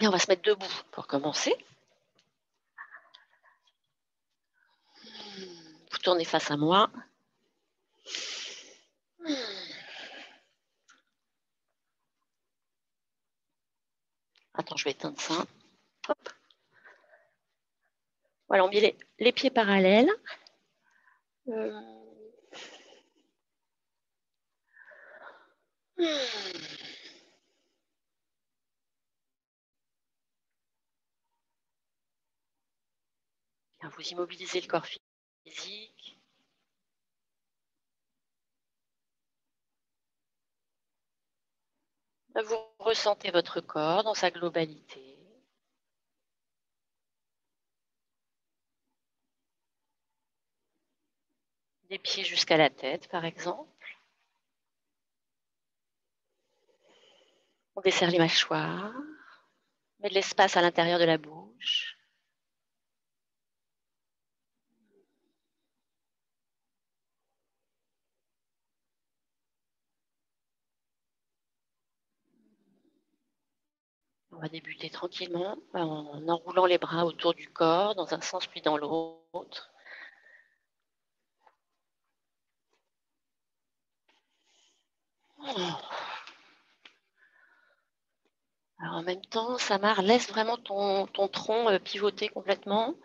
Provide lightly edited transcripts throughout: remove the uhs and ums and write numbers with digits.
Et on va se mettre debout pour commencer. Vous tournez face à moi. Attends, je vais éteindre ça. Hop. Voilà, on met les pieds parallèles. Vous immobilisez le corps physique. Vous ressentez votre corps dans sa globalité. Des pieds jusqu'à la tête, par exemple. On desserre les mâchoires. On met de l'espace à l'intérieur de la bouche. On va débuter tranquillement en enroulant les bras autour du corps dans un sens puis dans l'autre. Alors en même temps, Samar, laisse vraiment ton tronc pivoter complètement.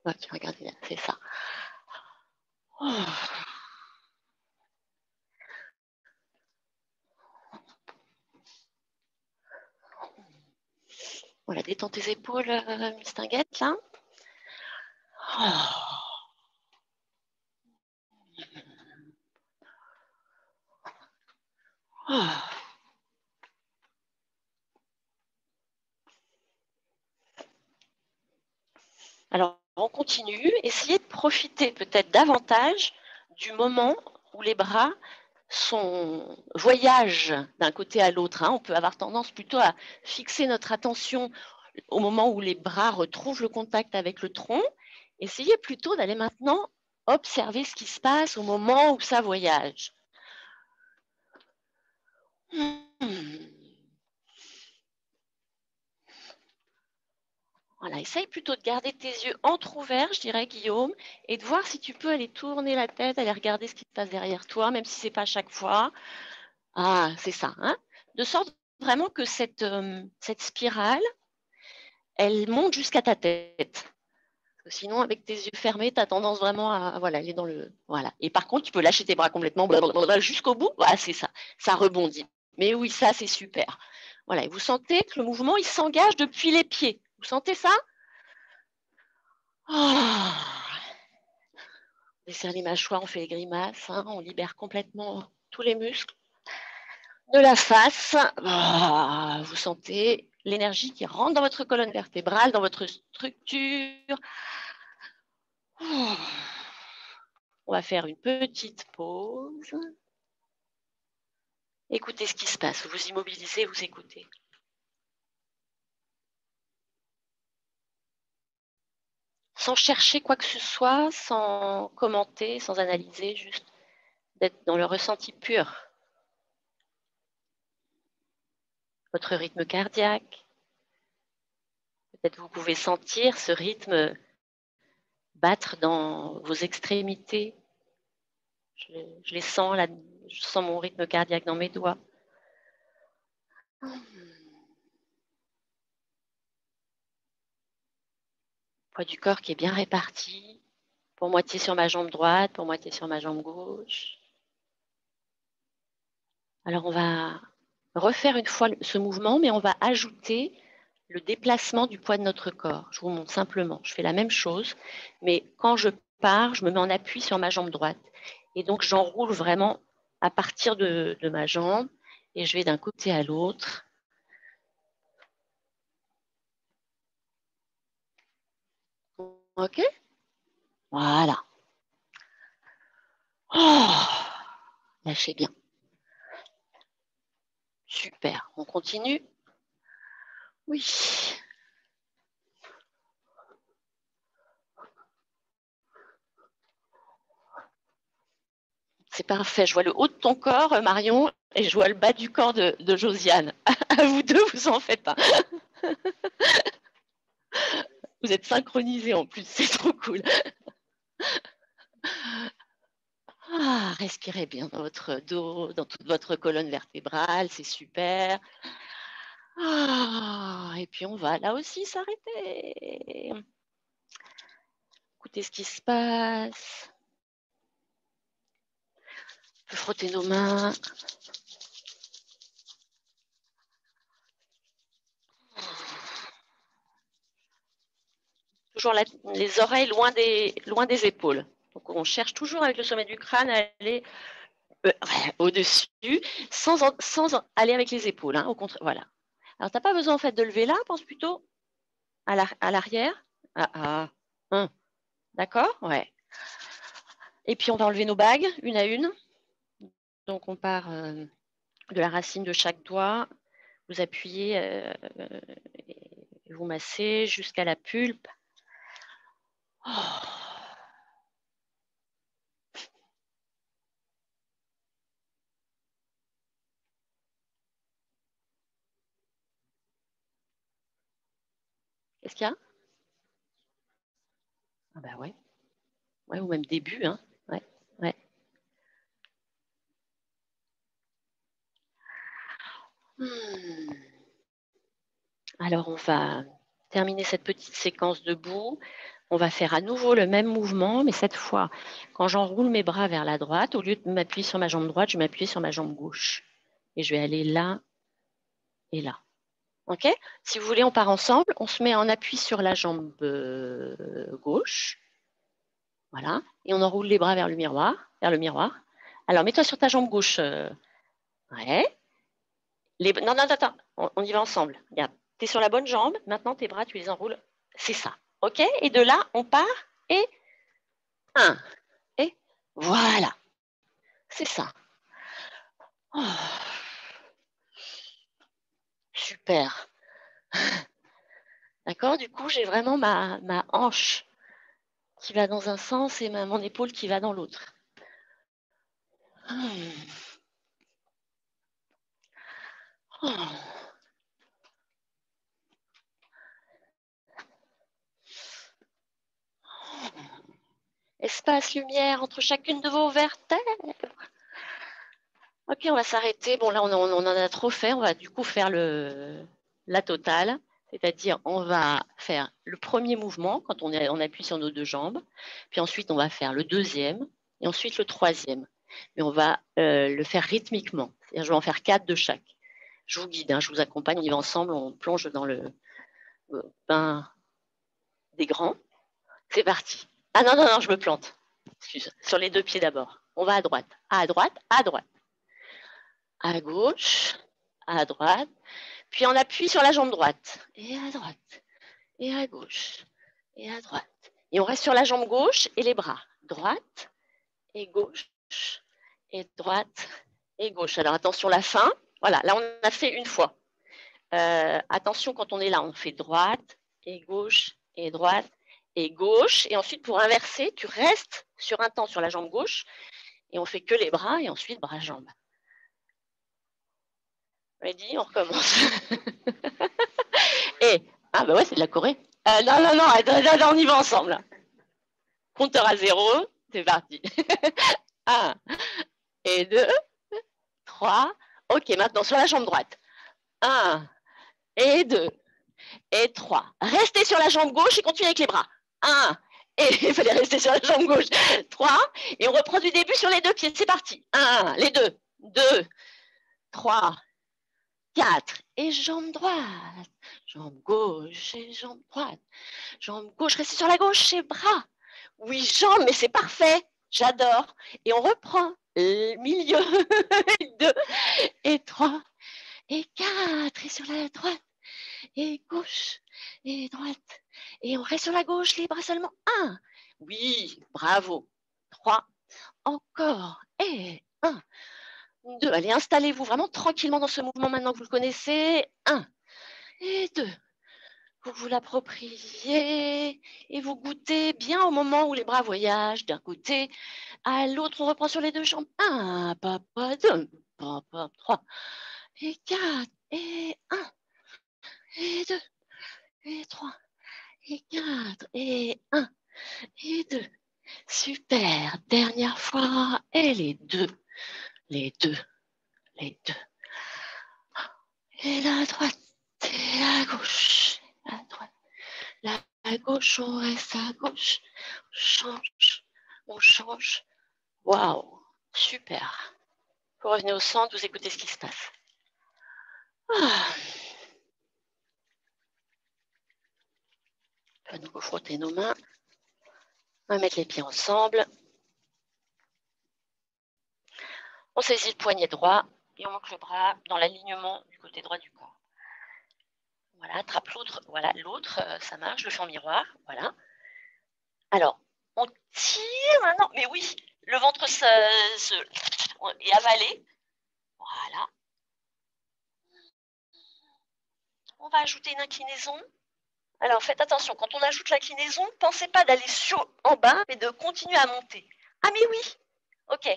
Oh, tiens, regardez, c'est ça. Voilà, détends tes épaules, Mistinguette, là. Alors, on continue. Essayez de profiter peut-être davantage du moment où les bras voyagent d'un côté à l'autre. On peut avoir tendance plutôt à fixer notre attention au moment où les bras retrouvent le contact avec le tronc. Essayez plutôt d'aller maintenant observer ce qui se passe au moment où ça voyage. Voilà, essaye plutôt de garder tes yeux entrouverts, je dirais, Guillaume, et de voir si tu peux aller tourner la tête, aller regarder ce qui se passe derrière toi, même si ce n'est pas à chaque fois. Ah, c'est ça. De sorte vraiment que cette spirale, elle monte jusqu'à ta tête. Parce que sinon, avec tes yeux fermés, tu as tendance vraiment à aller dans le... Voilà. Et par contre, tu peux lâcher tes bras complètement jusqu'au bout. Voilà, c'est ça. Ça rebondit. Mais oui, ça, c'est super. Voilà. Et vous sentez que le mouvement, il s'engage depuis les pieds. Vous sentez ça? On desserre les mâchoires, on fait les grimaces. On libère complètement tous les muscles de la face. Vous sentez l'énergie qui rentre dans votre colonne vertébrale, dans votre structure. On va faire une petite pause. Écoutez ce qui se passe. Vous vous immobilisez, vous écoutez. Sans chercher quoi que ce soit, sans commenter, sans analyser, juste d'être dans le ressenti pur. Votre rythme cardiaque. Peut-être vous pouvez sentir ce rythme battre dans vos extrémités. Je les sens, là, je sens mon rythme cardiaque dans mes doigts. Poids du corps qui est bien réparti, pour moitié sur ma jambe droite, pour moitié sur ma jambe gauche. Alors on va refaire une fois ce mouvement, mais on va ajouter le déplacement du poids de notre corps. Je vous montre simplement. Je fais la même chose, mais quand je pars, je me mets en appui sur ma jambe droite. Et donc j'enroule vraiment à partir de ma jambe et je vais d'un côté à l'autre. Ok? Voilà. Lâchez bien. Super. On continue? Oui. C'est parfait. Je vois le haut de ton corps, Marion, et je vois le bas du corps de Josiane. À vous deux, vous en faites pas. Vous êtes synchronisés en plus, c'est trop cool. Ah, respirez bien dans votre dos, dans toute votre colonne vertébrale, c'est super. Ah, et puis on va là aussi s'arrêter. Écoutez ce qui se passe. On peut frotter nos mains. Toujours les oreilles loin des épaules. Donc on cherche toujours avec le sommet du crâne à aller au-dessus, sans aller avec les épaules. Hein, au contraire, voilà. Alors, tu n'as pas besoin en fait de lever là, pense plutôt à l'arrière. D'accord. Ouais. Et puis, on va enlever nos bagues, une à une. Donc, on part de la racine de chaque doigt. Vous appuyez et vous massez jusqu'à la pulpe. Oh. Qu'est-ce qu'il y a? Ah bah ouais. Ouais, ou même début, hein. Ouais, ouais. Alors, on va terminer cette petite séquence debout. On va faire à nouveau le même mouvement, mais cette fois, quand j'enroule mes bras vers la droite, au lieu de m'appuyer sur ma jambe droite, je vais m'appuyer sur ma jambe gauche. Et je vais aller là et là. OK? Si vous voulez, on part ensemble. On se met en appui sur la jambe gauche. Voilà. Et on enroule les bras vers le miroir. Alors, mets-toi sur ta jambe gauche. Ouais. Non, non, attends. On y va ensemble. Regarde. Tu es sur la bonne jambe. Maintenant, tes bras, tu les enroules. C'est ça. OK? Et de là, on part. Et 1. Et voilà. C'est ça. Oh, super. D'accord? Du coup, j'ai vraiment ma hanche qui va dans un sens et mon épaule qui va dans l'autre. Oh. Espace lumière entre chacune de vos vertèbres. Ok, on va s'arrêter. Bon, là, on en a trop fait. On va du coup faire la totale. C'est-à-dire, on va faire le premier mouvement quand on appuie sur nos deux jambes. Puis ensuite, on va faire le deuxième. Et ensuite, le troisième. Mais on va le faire rythmiquement. C'est-à-dire, je vais en faire 4 de chaque. Je vous guide, hein, je vous accompagne. On y va ensemble. On plonge dans le bain des grands. C'est parti. Ah non, non, non, je me plante. Excuse. Sur les deux pieds d'abord. On va à droite, à droite, à droite. À gauche, à droite. Puis on appuie sur la jambe droite. Et à droite. Et à gauche. Et à droite. Et on reste sur la jambe gauche et les bras. Droite et gauche. Et droite et gauche. Alors attention la fin. Voilà, là on a fait une fois. Attention quand on est là, on fait droite et gauche et droite et gauche. Et ensuite pour inverser, tu restes sur un temps sur la jambe gauche et on fait que les bras et ensuite bras-jambes. Ready, on recommence. Et, ah bah ouais, c'est de la Corée. Non, non, non, on y va ensemble. Compteur à 0, c'est parti. 1 et 2, 3. Ok, maintenant sur la jambe droite. 1 et 2 et 3. Restez sur la jambe gauche et continuez avec les bras. 1 et il fallait rester sur la jambe gauche. 3 et on reprend du début sur les deux pieds. C'est parti. 1, les deux. 2, 3, 4 et jambe droite. Jambe gauche et jambe droite. Jambe gauche, restez sur la gauche et bras. Oui, jambe, mais c'est parfait. J'adore. Et on reprend le milieu. 2 et 3 et 4. Et sur la droite et gauche et droite. Et on reste sur la gauche, les bras seulement. 1. Oui, bravo. 3. Encore. Et 1. 2. Allez, installez-vous vraiment tranquillement dans ce mouvement maintenant que vous le connaissez. 1 et 2. Vous l'appropriez et vous goûtez bien au moment où les bras voyagent d'un côté à l'autre. On reprend sur les deux jambes. 1, papa, 2, papa, 3 et 4 et 1 et 2, et 3, et 4, et 1, et 2. Super, dernière fois, et les deux, les deux, les deux. Et la droite, et la gauche, la droite, la gauche, on reste à gauche, on change. Waouh, super. Vous revenez au centre, vous écoutez ce qui se passe. Ah. On va à nouveau frotter nos mains. On va mettre les pieds ensemble. On saisit le poignet droit et on monte le bras dans l'alignement du côté droit du corps. Voilà, attrape l'autre. Voilà, l'autre, ça marche. Je le fais en miroir. Voilà. Alors, on tire maintenant. Mais oui, le ventre est avalé. Voilà. On va ajouter une inclinaison. Alors, faites attention. Quand on ajoute l'inclinaison, ne pensez pas d'aller en bas, mais de continuer à monter. Ah, mais oui. OK.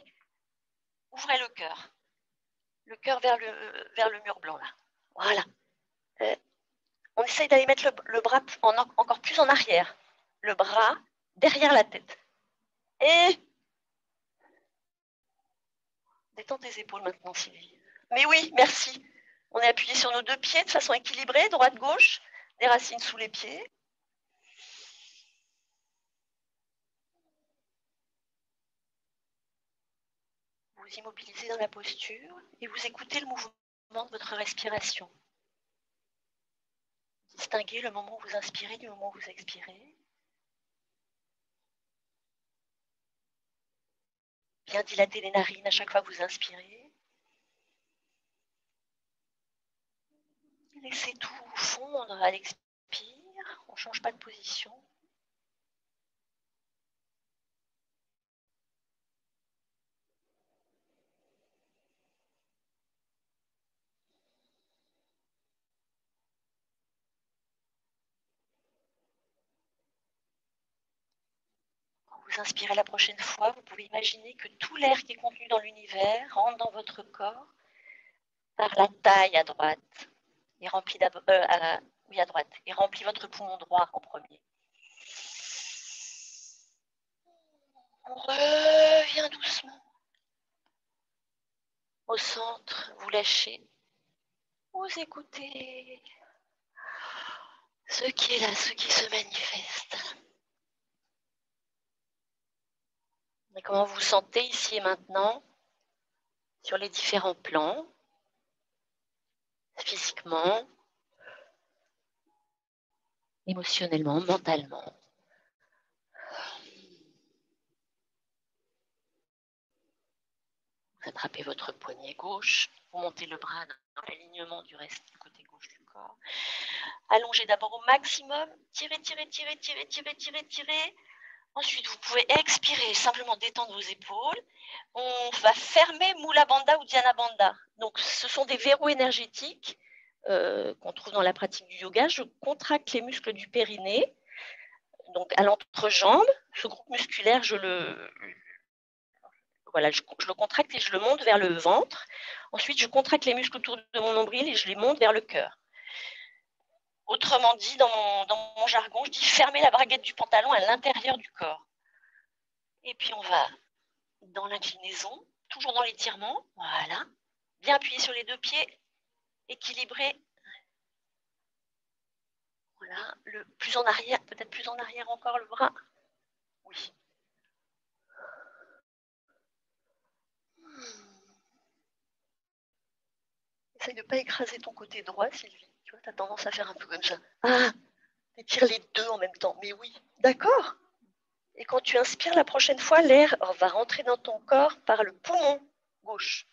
Ouvrez le cœur. Le cœur vers le mur blanc, là. Voilà. On essaye d'aller mettre le bras encore plus en arrière. Le bras derrière la tête. Et détends tes épaules maintenant, Sylvie. Mais oui, merci. On est appuyé sur nos deux pieds de façon équilibrée, droite-gauche, des racines sous les pieds. Vous immobilisez dans la posture et vous écoutez le mouvement de votre respiration. Distinguez le moment où vous inspirez du moment où vous expirez. Bien dilater les narines à chaque fois que vous inspirez. Laissez tout fondre à l'expire. On ne change pas de position. Vous inspirez la prochaine fois, vous pouvez imaginer que tout l'air qui est contenu dans l'univers rentre dans votre corps par la taille à droite et remplit à droite et remplit votre poumon droit en premier. On revient doucement au centre, vous lâchez, vous écoutez ce qui est là, ce qui se manifeste. Et comment vous vous sentez ici et maintenant sur les différents plans, physiquement, émotionnellement, mentalement. Vous attrapez votre poignet gauche, vous montez le bras dans l'alignement du reste du côté gauche du corps. Allongez d'abord au maximum, tirez, tirez, tirez, tirez, tirez, tirez, tirez. Ensuite, vous pouvez expirer, simplement détendre vos épaules. On va fermer Mula Bandha ou Dhyana Bandha. Donc, ce sont des verrous énergétiques qu'on trouve dans la pratique du yoga. Je contracte les muscles du périnée, donc à l'entrejambe. Ce groupe musculaire, je le contracte et je le monte vers le ventre. Ensuite, je contracte les muscles autour de mon nombril et je les monte vers le cœur. Autrement dit, dans mon jargon, je dis fermer la braguette du pantalon à l'intérieur du corps. Et puis, on va dans l'inclinaison, toujours dans l'étirement. Voilà. Bien appuyé sur les deux pieds, équilibré. Voilà. Plus en arrière, peut-être plus en arrière encore le bras. Oui. Essaye de ne pas écraser ton côté droit, Sylvie. Tu vois, tu as tendance à faire un peu comme ça. Ah, étire les deux en même temps. Mais oui, d'accord. Et quand tu inspires la prochaine fois, l'air va rentrer dans ton corps par le poumon gauche.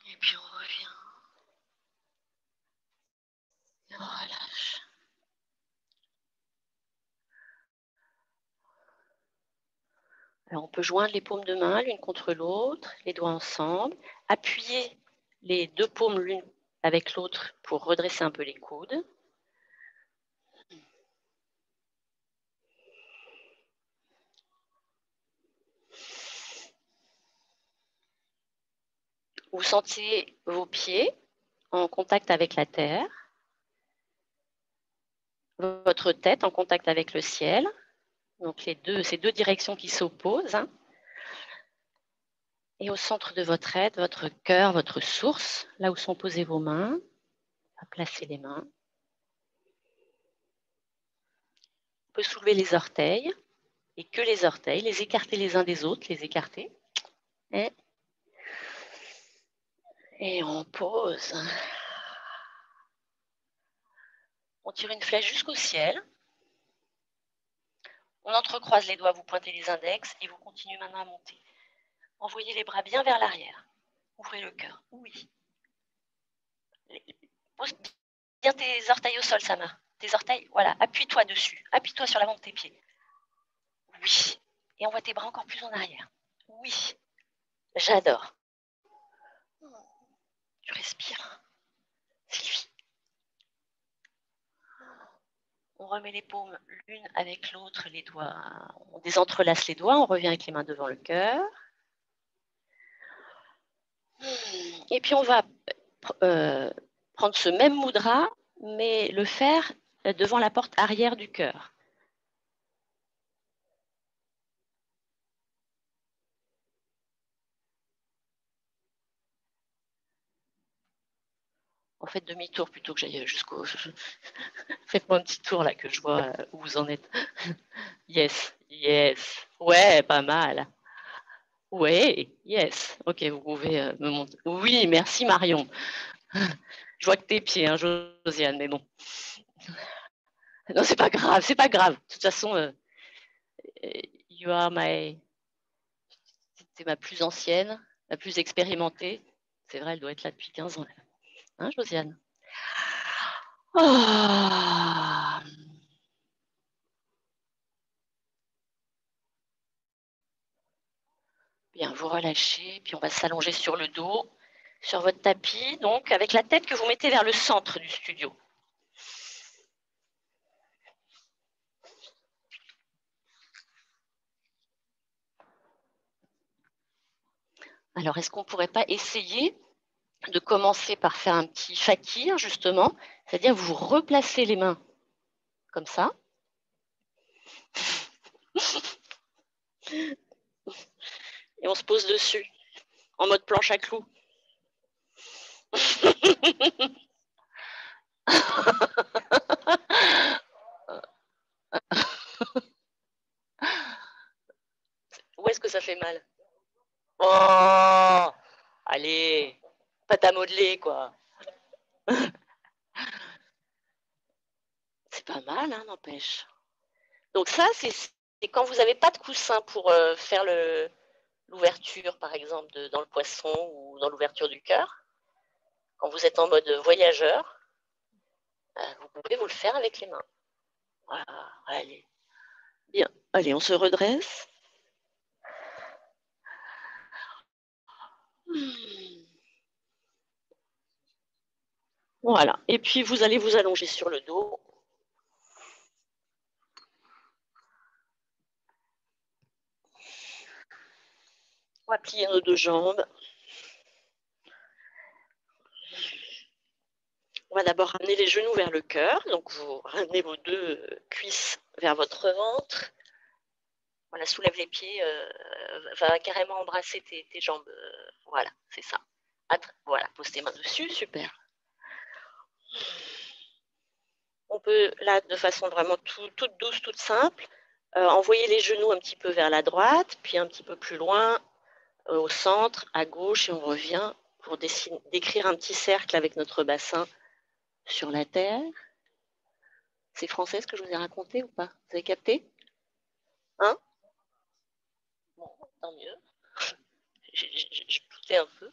Et puis on revient. Et on relâche. Alors on peut joindre les paumes de main l'une contre l'autre, les doigts ensemble, appuyer les deux paumes l'une avec l'autre pour redresser un peu les coudes. Vous sentez vos pieds en contact avec la terre, votre tête en contact avec le ciel, donc ces deux directions qui s'opposent. Hein. Et au centre de votre aide, votre cœur, votre source, là où sont posées vos mains, à placer les mains. On peut soulever les orteils, et que les orteils, les écarter les uns des autres, les écarter. Et on pose. On tire une flèche jusqu'au ciel. On entrecroise les doigts, vous pointez les index et vous continuez maintenant à monter. Envoyez les bras bien vers l'arrière. Ouvrez le cœur. Oui. Pose bien tes orteils au sol, Sama. Tes orteils, voilà. Appuie-toi dessus. Appuie-toi sur l'avant de tes pieds. Oui. Et envoie tes bras encore plus en arrière. Oui. J'adore. Tu respires. Sylvie. On remet les paumes l'une avec l'autre, les doigts. On désentrelace les doigts, on revient avec les mains devant le cœur. Et puis on va prendre ce même mudra, mais le faire devant la porte arrière du cœur. En fait, demi-tour plutôt que j'aille jusqu'au... Faites-moi un petit tour là que je vois où vous en êtes. Yes, yes. Ouais, pas mal. Ouais, yes. Ok, vous pouvez me montrer. Oui, merci Marion. Je vois que tes pieds, hein, Josiane, mais bon. Non, c'est pas grave, c'est pas grave. De toute façon, you are my... C'était ma plus ancienne, la plus expérimentée. C'est vrai, elle doit être là depuis 15 ans. Hein, Josiane? Oh. Bien, vous relâchez, puis on va s'allonger sur le dos, sur votre tapis, donc avec la tête que vous mettez vers le centre du studio. Alors, est-ce qu'on ne pourrait pas essayer de commencer par faire un petit fakir, justement, c'est-à-dire vous replacez les mains comme ça. Et on se pose dessus, en mode planche à clous. Où est-ce que ça fait mal? Oh, allez, pâte à modeler, quoi. C'est pas mal, hein, n'empêche. Donc ça, c'est quand vous n'avez pas de coussin pour faire l'ouverture, par exemple, dans le poisson ou dans l'ouverture du cœur. Quand vous êtes en mode voyageur, vous pouvez vous le faire avec les mains. Voilà, allez. Bien, allez, on se redresse. Voilà, et puis vous allez vous allonger sur le dos. On va plier nos deux jambes. On va d'abord ramener les genoux vers le cœur. Donc vous ramenez vos deux cuisses vers votre ventre. Voilà, soulève les pieds, va carrément embrasser tes jambes. Voilà, c'est ça. Voilà, pose tes mains dessus, super. On peut, là, de façon vraiment toute douce, toute simple, envoyer les genoux un petit peu vers la droite, puis un petit peu plus loin, au centre, à gauche, et on revient pour décrire un petit cercle avec notre bassin sur la terre. C'est français ce que je vous ai raconté ou pas? Vous avez capté? Hein? Bon, tant mieux. Je doutais un peu.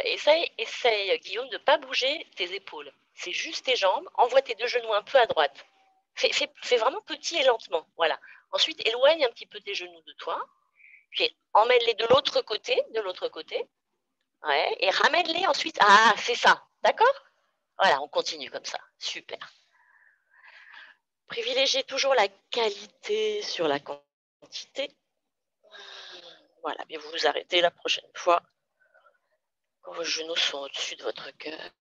Essaye, Guillaume, de ne pas bouger tes épaules. C'est juste tes jambes. Envoie tes deux genoux un peu à droite. Fais vraiment petit et lentement. Voilà. Ensuite, éloigne un petit peu tes genoux de toi. Puis emmène-les de l'autre côté, Ouais, et ramène-les ensuite. Ah, c'est ça. D'accord? Voilà, on continue comme ça. Super. Privilégiez toujours la qualité sur la quantité. Voilà, mais vous vous arrêtez la prochaine fois. Vos genoux sont au-dessus de votre cœur.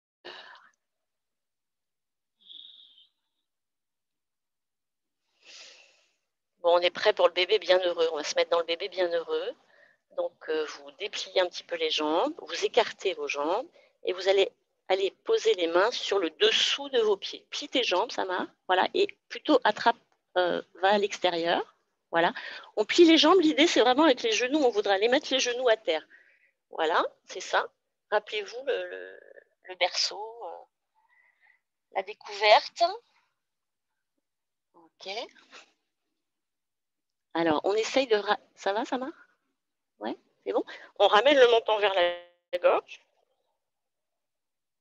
Bon, on est prêt pour le bébé bienheureux. On va se mettre dans le bébé bienheureux. Donc, vous dépliez un petit peu les jambes, vous écartez vos jambes et vous allez aller poser les mains sur le dessous de vos pieds. Plie tes jambes, Samar. Voilà, et plutôt attrape, va à l'extérieur. Voilà. On plie les jambes. L'idée, c'est vraiment avec les genoux. On voudra aller mettre les genoux à terre. Voilà, c'est ça. Rappelez-vous le berceau, la découverte. Ok. Alors, on essaye de... Ça va, Samar? Ouais, c'est bon. On ramène le menton vers la gorge,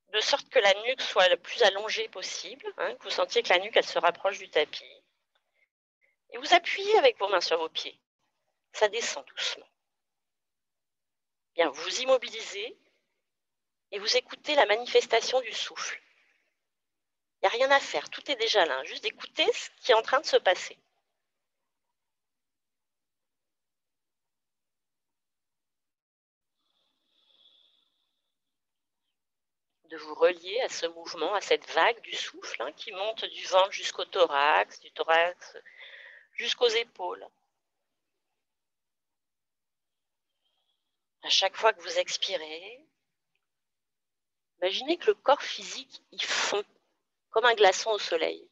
de sorte que la nuque soit le plus allongée possible, hein, que vous sentiez que la nuque, elle se rapproche du tapis. Et vous appuyez avec vos mains sur vos pieds. Ça descend doucement. Bien, vous vous immobilisez et vous écoutez la manifestation du souffle. Il n'y a rien à faire, tout est déjà là. Juste écoutez ce qui est en train de se passer. De vous relier à ce mouvement, à cette vague du souffle hein, qui monte du ventre jusqu'au thorax, du thorax jusqu'aux épaules. À chaque fois que vous expirez, imaginez que le corps physique, il fond comme un glaçon au soleil.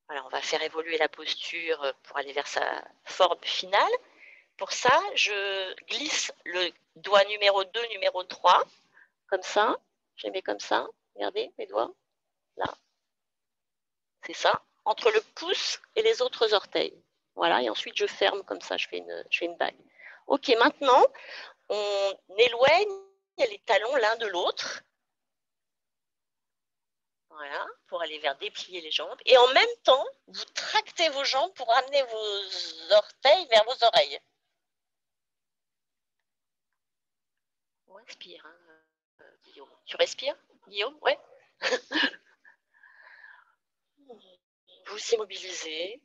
Voilà, on va faire évoluer la posture pour aller vers sa forme finale. Pour ça, je glisse le doigt numéro 2, numéro 3, comme ça. Je les mets comme ça. Regardez mes doigts. Là. C'est ça. Entre le pouce et les autres orteils. Voilà, et ensuite je ferme comme ça, je fais une bague. Ok, maintenant, on éloigne les talons l'un de l'autre. Voilà, pour aller vers déplier les jambes. Et en même temps, vous tractez vos jambes pour amener vos orteils vers vos oreilles. On respire, hein, Guillaume. Tu respires, Guillaume? Ouais. Vous immobilisez.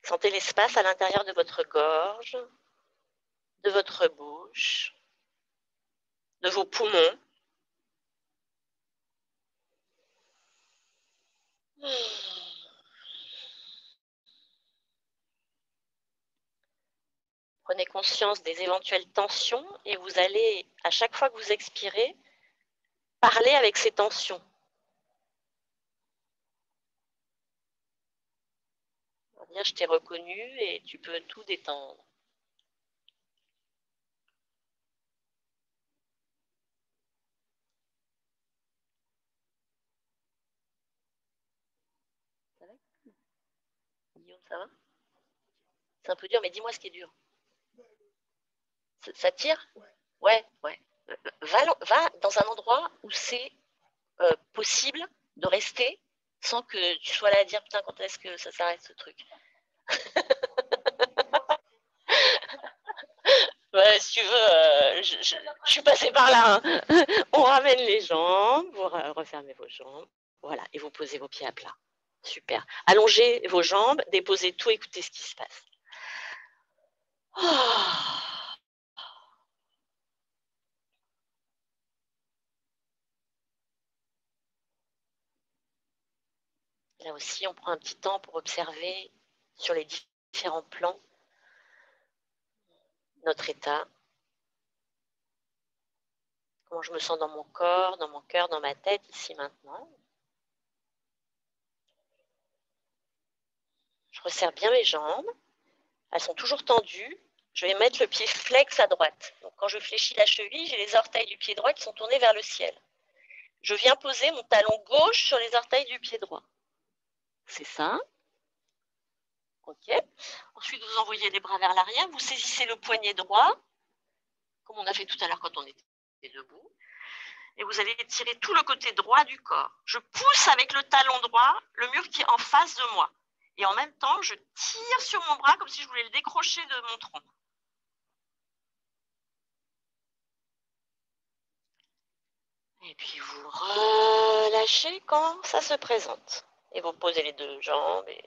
Sentez l'espace à l'intérieur de votre gorge, de votre bouche, de vos poumons. Prenez conscience des éventuelles tensions et vous allez, à chaque fois que vous expirez, parler avec ces tensions. On va dire, je t'ai reconnu et tu peux tout détendre. Ça va? Guillaume, ça va? C'est un peu dur, mais dis-moi ce qui est dur. Ça tire? Ouais, ouais. Va dans un endroit où c'est possible de rester sans que tu sois là à dire putain quand est-ce que ça s'arrête ce truc. Ouais, si tu veux, je suis passée par là. Hein. On ramène les jambes, vous refermez vos jambes, voilà, et vous posez vos pieds à plat. Super. Allongez vos jambes, déposez tout, écoutez ce qui se passe. Oh. Là aussi, on prend un petit temps pour observer sur les différents plans notre état. Comment je me sens dans mon corps, dans mon cœur, dans ma tête, ici maintenant. Je resserre bien mes jambes. Elles sont toujours tendues. Je vais mettre le pied flex à droite. Donc, quand je fléchis la cheville, j'ai les orteils du pied droit qui sont tournés vers le ciel. Je viens poser mon talon gauche sur les orteils du pied droit. C'est ça. Ok. Ensuite, vous envoyez les bras vers l'arrière. Vous saisissez le poignet droit, comme on a fait tout à l'heure quand on était debout. Et vous allez tirer tout le côté droit du corps. Je pousse avec le talon droit le mur qui est en face de moi. Et en même temps, je tire sur mon bras comme si je voulais le décrocher de mon tronc. Et puis vous relâchez quand ça se présente. Et vous posez les deux jambes et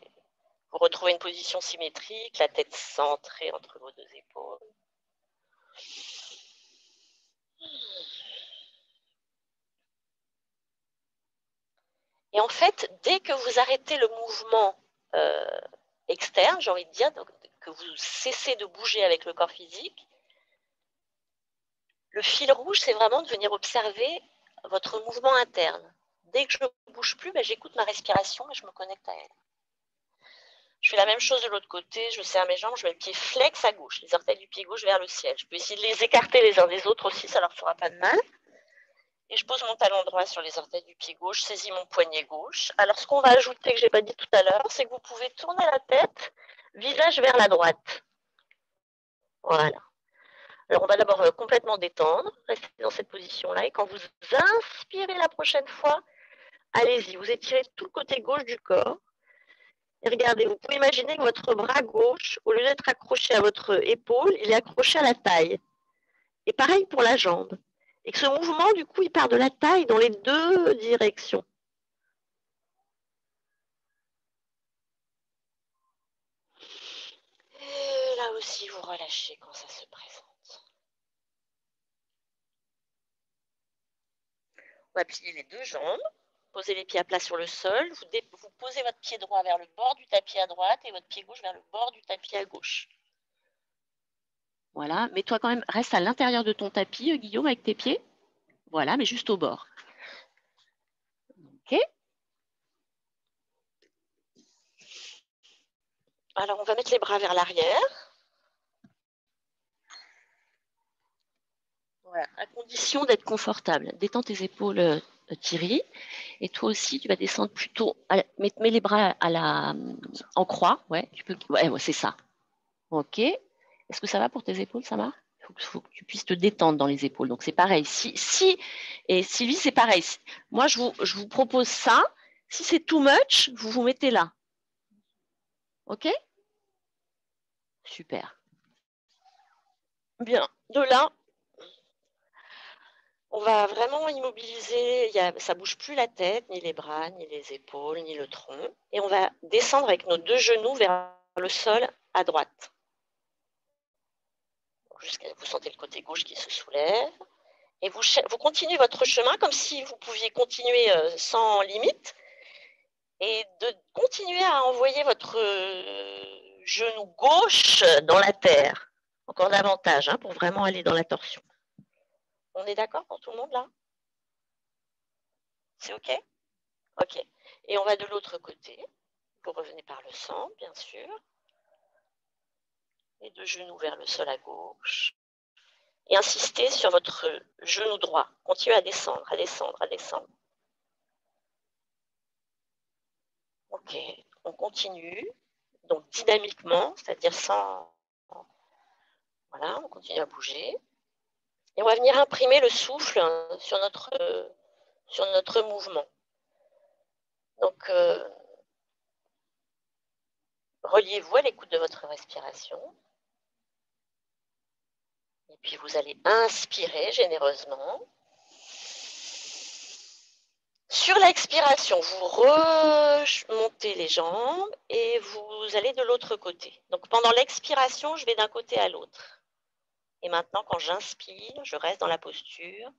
vous retrouvez une position symétrique, la tête centrée entre vos deux épaules. Et en fait, dès que vous arrêtez le mouvement externe, j'ai envie de dire, donc, que vous cessez de bouger avec le corps physique, le fil rouge, c'est vraiment de venir observer votre mouvement interne. Dès que je ne bouge plus, j'écoute ma respiration et je me connecte à elle. Je fais la même chose de l'autre côté, je serre mes jambes, je mets le pied flex à gauche, les orteils du pied gauche vers le ciel. Je peux essayer de les écarter les uns des autres aussi, ça ne leur fera pas de mal. Et je pose mon talon droit sur les orteils du pied gauche, saisis mon poignet gauche. Alors ce qu'on va ajouter, que je n'ai pas dit tout à l'heure, c'est que vous pouvez tourner la tête, visage vers la droite. Voilà. Alors on va d'abord complètement détendre, rester dans cette position-là, et quand vous inspirez la prochaine fois, allez-y, vous étirez tout le côté gauche du corps. Et regardez, vous pouvez imaginer que votre bras gauche, au lieu d'être accroché à votre épaule, il est accroché à la taille. Et pareil pour la jambe. Et que ce mouvement, du coup, il part de la taille dans les deux directions. Et là aussi, vous relâchez quand ça se présente. On va plier les deux jambes. Posez les pieds à plat sur le sol. Vous posez votre pied droit vers le bord du tapis à droite et votre pied gauche vers le bord du tapis à gauche. Voilà, mais toi quand même, reste à l'intérieur de ton tapis, Guillaume, avec tes pieds. Voilà, mais juste au bord. Ok. Alors, on va mettre les bras vers l'arrière. Voilà, à condition d'être confortable. Détends tes épaules, Thierry. Et toi aussi, tu vas descendre plutôt. Mets les bras en croix. Ouais, ouais, c'est ça. Ok. Est-ce que ça va pour tes épaules, ça marche? Il faut que tu puisses te détendre dans les épaules. Donc c'est pareil. Et Sylvie, c'est pareil. Moi, je vous propose ça. Si c'est too much, vous vous mettez là. Ok? Super. Bien. De là, on va vraiment immobiliser. Ça ne bouge plus la tête, ni les bras, ni les épaules, ni le tronc. Et on va descendre avec nos deux genoux vers le sol à droite. Jusqu'à vous sentez le côté gauche qui se soulève. Et vous continuez votre chemin comme si vous pouviez continuer sans limite et de continuer à envoyer votre genou gauche dans la terre. Encore davantage, pour vraiment aller dans la torsion. On est d'accord pour tout le monde là? C'est OK? OK. Et on va de l'autre côté. Vous revenez par le centre, bien sûr. Les deux genoux vers le sol à gauche. Et insistez sur votre genou droit. Continuez à descendre, à descendre, à descendre. Ok, on continue, donc dynamiquement, c'est-à-dire sans... Voilà, on continue à bouger. Et on va venir imprimer le souffle sur notre mouvement. Donc, reliez-vous à l'écoute de votre respiration. Et puis, vous allez inspirer généreusement. Sur l'expiration, vous remontez les jambes et vous allez de l'autre côté. Donc, pendant l'expiration, je vais d'un côté à l'autre. Et maintenant, quand j'inspire, je reste dans la posture.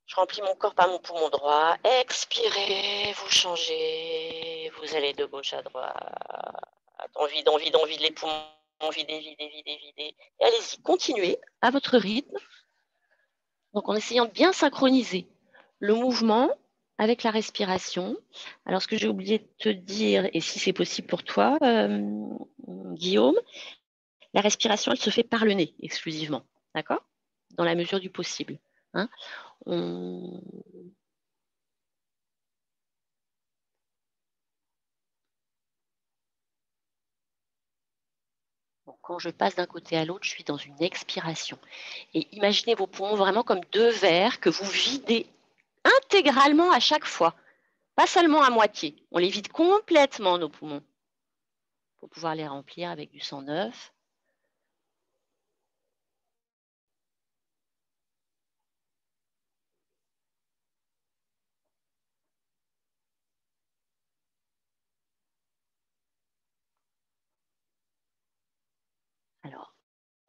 Je remplis mon corps par mon poumon droit. Expirez, vous changez. Vous allez de gauche à droite. On vide les poumons. Videz, videz, videz, videz. Et allez-y, continuez à votre rythme. Donc, en essayant de bien synchroniser le mouvement avec la respiration. Alors, ce que j'ai oublié de te dire, et si c'est possible pour toi, Guillaume, la respiration, elle se fait par le nez exclusivement. D'accord? Dans la mesure du possible. Hein, quand je passe d'un côté à l'autre, je suis dans une expiration. Et imaginez vos poumons vraiment comme deux verres que vous videz intégralement à chaque fois. Pas seulement à moitié. On les vide complètement, nos poumons, pour pouvoir les remplir avec du sang neuf.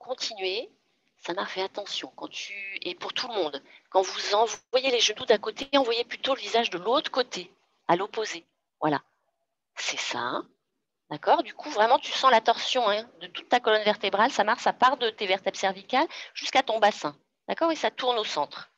continuer, Samar, fais attention. Et pour tout le monde, quand vous envoyez les genoux d'un côté, envoyez plutôt le visage de l'autre côté, à l'opposé. Voilà, c'est ça. D'accord? Du coup, vraiment, tu sens la torsion hein, de toute ta colonne vertébrale. Ça part de tes vertèbres cervicales jusqu'à ton bassin. D'accord? Et ça tourne au centre.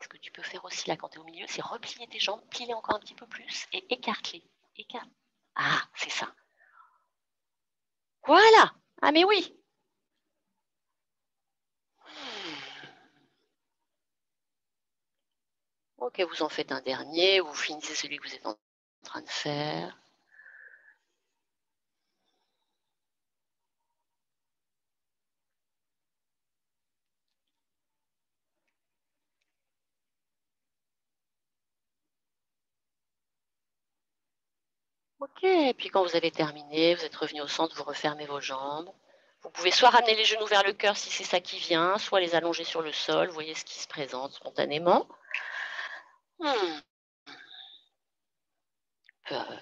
Ce que tu peux faire aussi là quand tu es au milieu, c'est replier tes jambes, plie-les encore un petit peu plus et écarte-les. Écarte. Ah, c'est ça. Voilà. Ah, mais oui. Ok, vous en faites un dernier, vous finissez celui que vous êtes en train de faire. Ok, et puis quand vous avez terminé, vous êtes revenu au centre, vous refermez vos jambes. Vous pouvez soit ramener les genoux vers le cœur si c'est ça qui vient, soit les allonger sur le sol, vous voyez ce qui se présente spontanément. Hmm.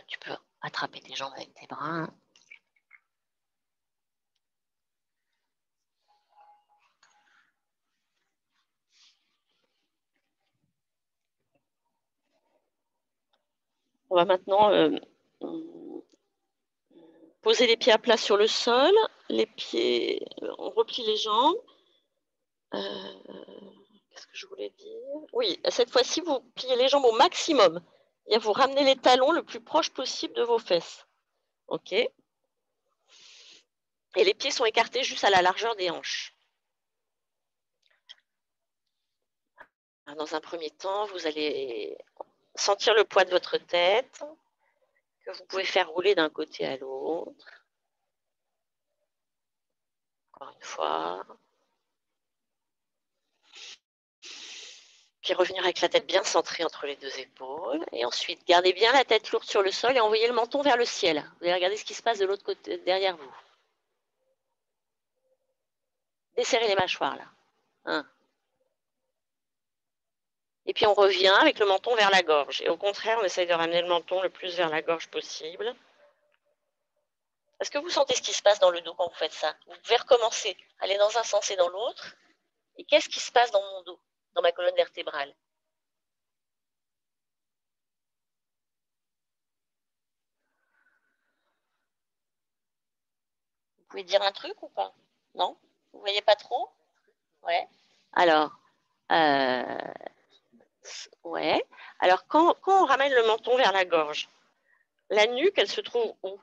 Tu peux attraper tes jambes avec tes bras. On va maintenant poser les pieds à plat sur le sol. Les pieds, on replie les jambes. Qu'est-ce que je voulais dire? Oui, cette fois-ci, vous pliez les jambes au maximum. Et vous ramenez les talons le plus proche possible de vos fesses. OK? Et les pieds sont écartés juste à la largeur des hanches. Alors, dans un premier temps, vous allez sentir le poids de votre tête, que vous pouvez faire rouler d'un côté à l'autre. Encore une fois. Puis revenir avec la tête bien centrée entre les deux épaules. Et ensuite, gardez bien la tête lourde sur le sol et envoyez le menton vers le ciel. Vous allez regarder ce qui se passe de l'autre côté, derrière vous. Desserrez les mâchoires là. 1. Et puis on revient avec le menton vers la gorge. Et au contraire, on essaye de ramener le menton le plus vers la gorge possible. Est-ce que vous sentez ce qui se passe dans le dos quand vous faites ça? Vous pouvez recommencer, aller dans un sens et dans l'autre. Et qu'est-ce qui se passe dans mon dos, dans ma colonne vertébrale? Vous pouvez dire un truc ou pas? Non? Vous voyez pas trop? Ouais. Alors, euh, ouais. Alors, quand on ramène le menton vers la gorge, la nuque, elle se trouve où?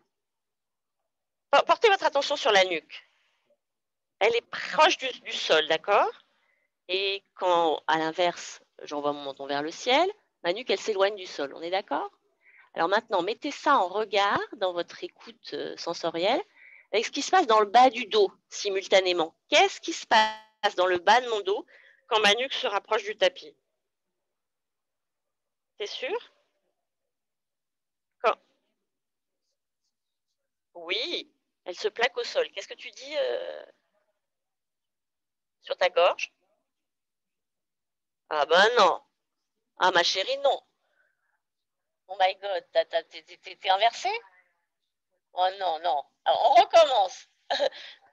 Portez votre attention sur la nuque. Elle est proche du sol, d'accord? Et quand, à l'inverse, j'envoie mon menton vers le ciel, ma nuque, elle s'éloigne du sol. On est d'accord? Alors maintenant, mettez ça en regard dans votre écoute sensorielle avec ce qui se passe dans le bas du dos simultanément. Qu'est-ce qui se passe dans le bas de mon dos quand ma nuque se rapproche du tapis? T'es sûr? Quand... Oui, elle se plaque au sol. Qu'est-ce que tu dis sur ta gorge? Ah ben non. Ah ma chérie, non. Oh my God, t'es inversé? Oh non, non. Alors, on recommence.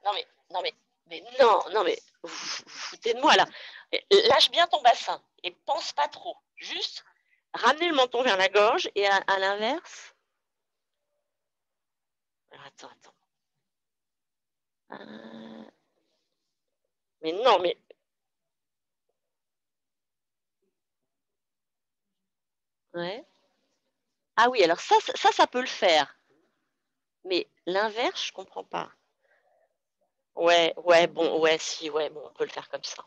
Non mais, non mais non, non mais vous foutez de moi là. Lâche bien ton bassin et pense pas trop. Juste ramener le menton vers la gorge et à l'inverse. Attends. Euh, mais non, mais ouais. Ah oui, alors ça peut le faire. Mais l'inverse, je comprends pas. Ouais, bon, ouais, si, ouais, bon, on peut le faire comme ça.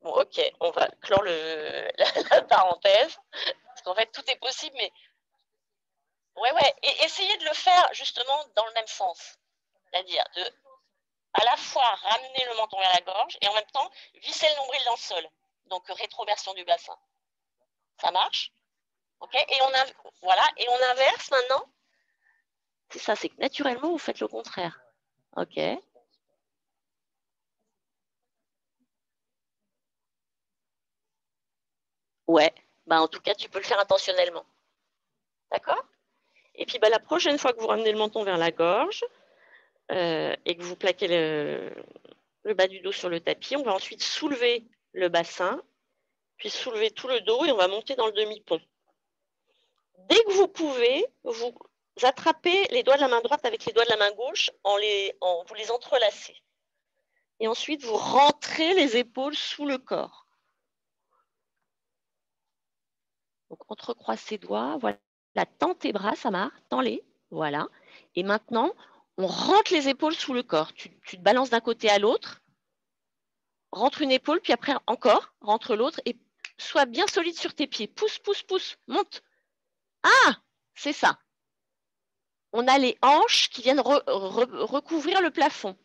Bon, ok, on va clore la parenthèse, parce qu'en fait, tout est possible, mais ouais, et essayez de le faire justement dans le même sens. C'est-à-dire de à la fois ramener le menton vers la gorge et en même temps visser le nombril dans le sol. Donc rétroversion du bassin. Ça marche? Ok? Voilà, et on inverse maintenant. C'est ça, c'est que naturellement, vous faites le contraire. Ok? Ouais. Bah, en tout cas, tu peux le faire intentionnellement. D'accord? Et puis la prochaine fois que vous ramenez le menton vers la gorge et que vous plaquez le bas du dos sur le tapis, on va ensuite soulever le bassin, puis soulever tout le dos et on va monter dans le demi-pont. Dès que vous pouvez, vous attrapez les doigts de la main droite avec les doigts de la main gauche, vous les entrelacez. Et ensuite, vous rentrez les épaules sous le corps. Donc, entrecroise ses doigts, voilà. Tends tes bras, Samar, tends-les, voilà. Et maintenant, on rentre les épaules sous le corps. Tu te balances d'un côté à l'autre, rentre une épaule, puis après encore, rentre l'autre, et sois bien solide sur tes pieds. Pousse, pousse, pousse, monte. Ah, c'est ça. On a les hanches qui viennent recouvrir le plafond.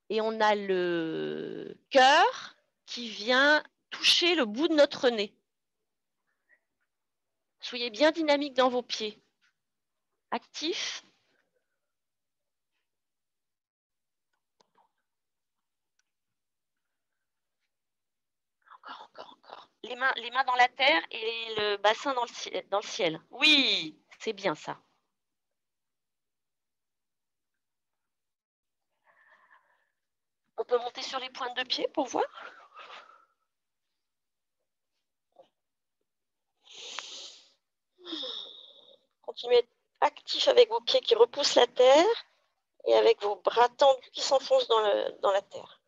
Et on a le cœur qui vient toucher le bout de notre nez. Soyez bien dynamique dans vos pieds. Actif. Encore. Les mains dans la terre et le bassin dans le ciel. Oui, c'est bien ça. On peut monter sur les pointes de pied pour voir. Continuez à être actif avec vos pieds qui repoussent la terre et avec vos bras tendus qui s'enfoncent dans la terre.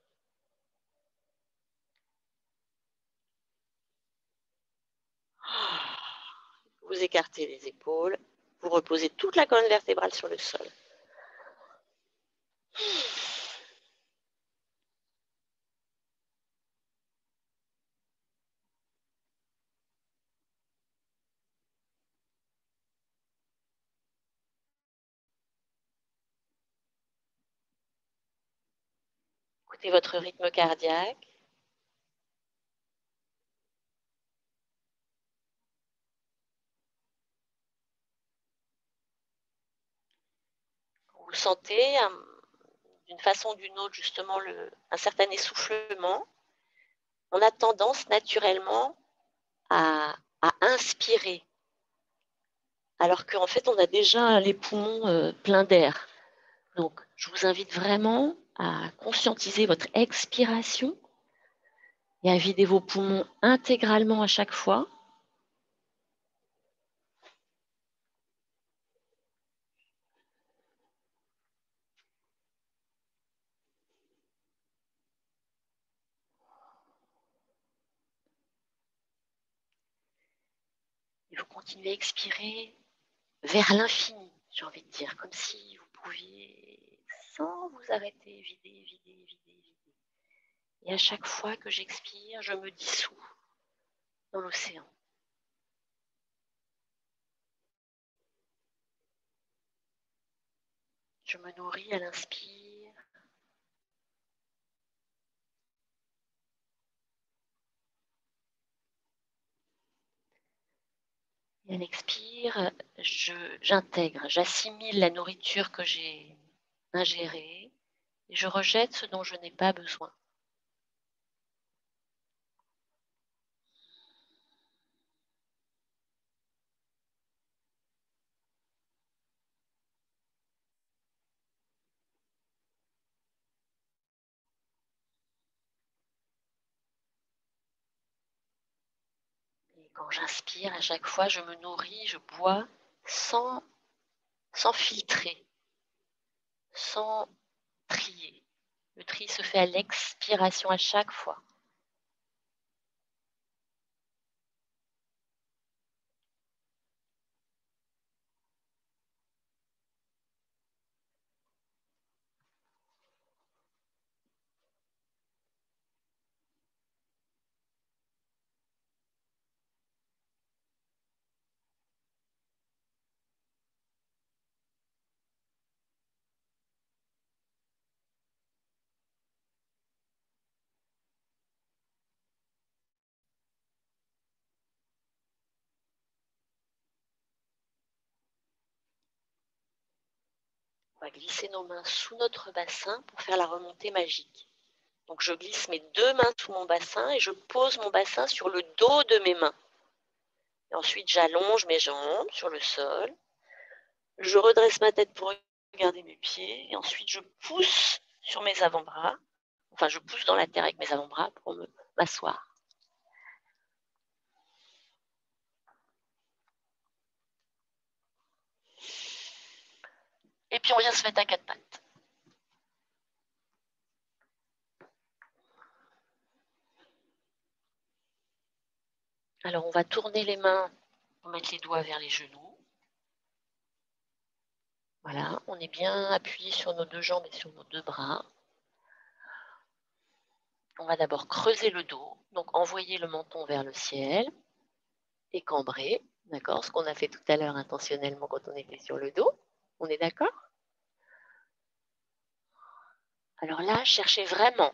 Vous écartez les épaules, vous reposez toute la colonne vertébrale sur le sol. Écoutez votre rythme cardiaque. Vous sentez d'une façon ou d'une autre justement un certain essoufflement. On a tendance naturellement à inspirer, alors qu'en fait on a déjà les poumons pleins d'air. Donc je vous invite vraiment à conscientiser votre expiration et à vider vos poumons intégralement à chaque fois. Et vous continuez à expirer vers l'infini, j'ai envie de dire, comme si vous pouviez, sans vous arrêter, vider. Et à chaque fois que j'expire, je me dissous dans l'océan. Je me nourris à l'inspire. Et à l'expire, j'intègre, j'assimile la nourriture que j'ai ingérée et je rejette ce dont je n'ai pas besoin. Et quand j'inspire, à chaque fois, je me nourris, je bois sans filtrer, sans trier. Le tri se fait à l'expiration à chaque fois. On va glisser nos mains sous notre bassin pour faire la remontée magique. Donc je glisse mes deux mains sous mon bassin et je pose mon bassin sur le dos de mes mains. Et ensuite j'allonge mes jambes sur le sol Je redresse ma tête pour regarder mes pieds. Et ensuite, je pousse sur mes avant-bras. Enfin, je pousse dans la terre avec mes avant-bras pour m'asseoir. Et puis, on vient se mettre à quatre pattes. Alors, on va tourner les mains pour mettre les doigts vers les genoux. Voilà, on est bien appuyé sur nos deux jambes et sur nos deux bras. On va d'abord creuser le dos, donc envoyer le menton vers le ciel et cambrer, d'accord? Ce qu'on a fait tout à l'heure intentionnellement quand on était sur le dos. On est d'accord? Alors là, cherchez vraiment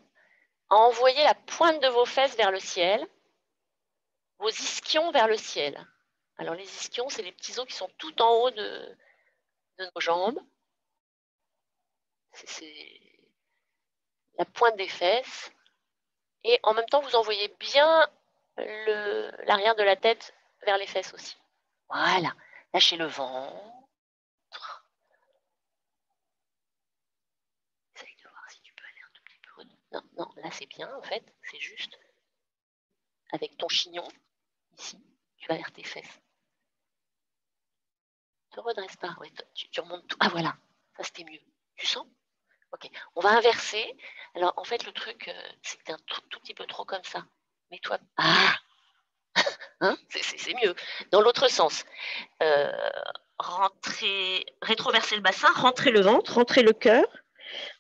à envoyer la pointe de vos fesses vers le ciel, vos ischions vers le ciel. Alors les ischions, c'est les petits os qui sont tout en haut de nos jambes. C'est la pointe des fesses. Et en même temps, vous envoyez bien l'arrière de la tête vers les fesses aussi. Voilà. Lâchez le ventre. Essaye de voir si tu peux aller un tout petit peu. Non, non, là c'est bien en fait. C'est juste avec ton chignon, ici, tu vas vers tes fesses. Ne te redresse pas. Ouais, tu remontes tout. Ah voilà, ça c'était mieux. Tu sens? Ok, on va inverser. Alors en fait, le truc, c'est que t'es un tout petit peu trop comme ça. Mets-toi. Ah, hein, c'est mieux. Dans l'autre sens. Rétroverser le bassin, rentrer le ventre, rentrer le cœur.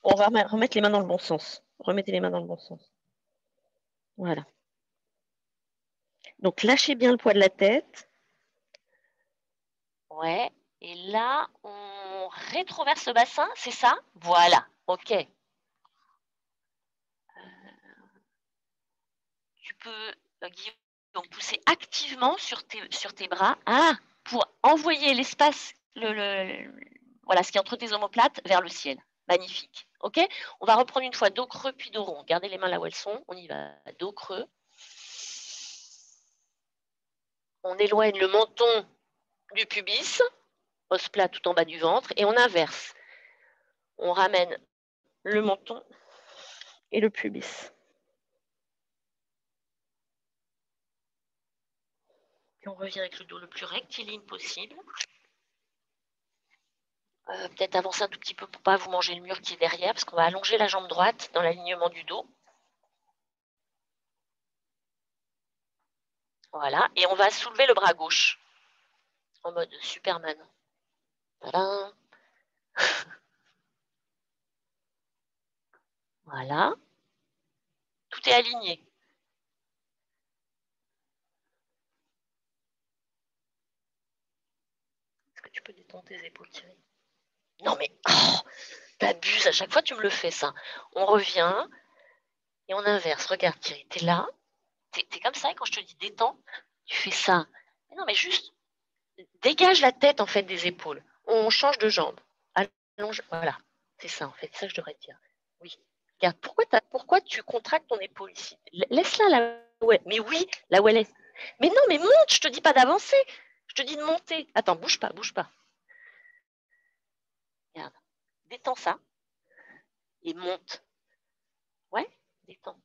On va remettre les mains dans le bon sens. Remettez les mains dans le bon sens. Voilà. Donc lâchez bien le poids de la tête. Ouais. Et là, on rétroverse le bassin, c'est ça? Voilà. Ok. Tu peux, Guillaume, pousser activement sur tes bras pour envoyer l'espace, voilà, ce qui est entre tes omoplates, vers le ciel. Magnifique. Ok? On va reprendre une fois dos creux puis dos rond. Gardez les mains là où elles sont. On y va. Dos creux. On éloigne le menton du pubis, os plat tout en bas du ventre, et on inverse. On ramène le menton et le pubis. Et on revient avec le dos le plus rectiligne possible. Peut-être avancer un tout petit peu pour ne pas vous manger le mur qui est derrière, parce qu'on va allonger la jambe droite dans l'alignement du dos. Voilà, et on va soulever le bras gauche en mode Superman. Voilà. Voilà. Tout est aligné. Est-ce que tu peux détendre tes épaules, Thierry? Non mais, t'abuses, à chaque fois tu me le fais ça. On revient et on inverse. Regarde Thierry, t'es là, t'es comme ça et quand je te dis détends, tu fais ça. Mais non mais juste, dégage la tête en fait des épaules. On change de jambe. Allonge, voilà. C'est ça en fait, c'est ça que je devrais te dire. Oui. Regarde, pourquoi tu contractes ton épaule ici? Laisse-la là où elle. Mais oui, là où elle est. Mais non, mais monte, je te dis pas d'avancer. Je te dis de monter. Attends, bouge pas, bouge pas. Regarde. Détends ça et monte. Ouais, détends.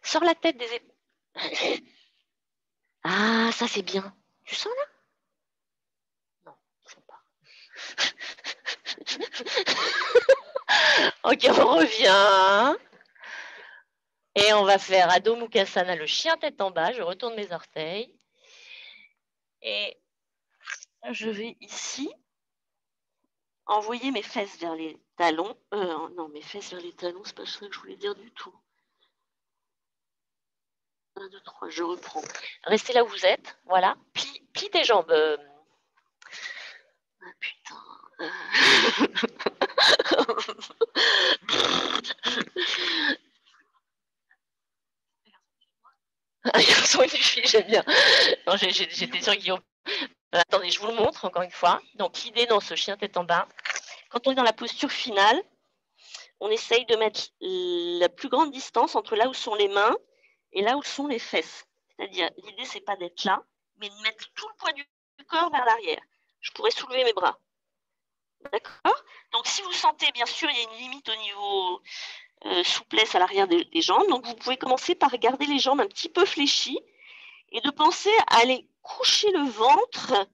Sors la tête des épaules. Ah, ça c'est bien. Tu sens là? Non, je sens pas. Ok, on revient. Et on va faire Adho Mukasana, le chien tête en bas. Je retourne mes orteils. Et je vais ici envoyer mes fesses vers les talons. Non, mes fesses vers les talons, c'est pas ça que je voulais dire du tout. 1, 2, 3, je reprends. Restez là où vous êtes. Voilà. Plie tes jambes. Ah putain. Un garçon et une fille, j'aime bien. Non, j'étais sur Guillaume. Attendez, je vous le montre encore une fois. Donc, l'idée dans ce chien tête en bas, quand on est dans la posture finale, on essaye de mettre la plus grande distance entre là où sont les mains et là où sont les fesses. C'est-à-dire, l'idée, c'est pas d'être là, mais de mettre tout le poids du corps vers l'arrière. je pourrais soulever mes bras. D'accord? Donc, si vous sentez, bien sûr, il y a une limite au niveau souplesse à l'arrière des jambes. Donc, vous pouvez commencer par garder les jambes un petit peu fléchies et de penser à aller coucher le ventre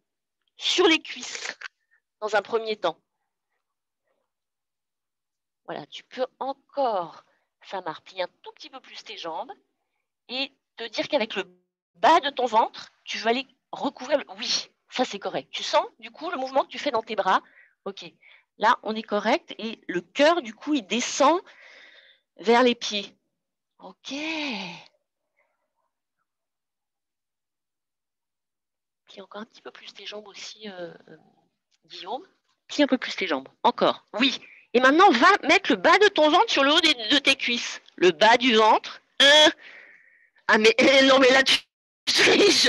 sur les cuisses dans un premier temps. Voilà, tu peux encore, Samar, plier un tout petit peu plus tes jambes et te dire qu'avec le bas de ton ventre, tu vas aller recouvrir le... Oui, ça c'est correct. Tu sens du coup le mouvement que tu fais dans tes bras. Ok, là on est correct et le cœur du coup il descend vers les pieds. Ok. Plie encore un petit peu plus tes jambes aussi, Guillaume. Plie un peu plus tes jambes. Encore. Oui. Et maintenant, va mettre le bas de ton ventre sur le haut de tes cuisses. Le bas du ventre. Ah, mais non, mais là, tu triches.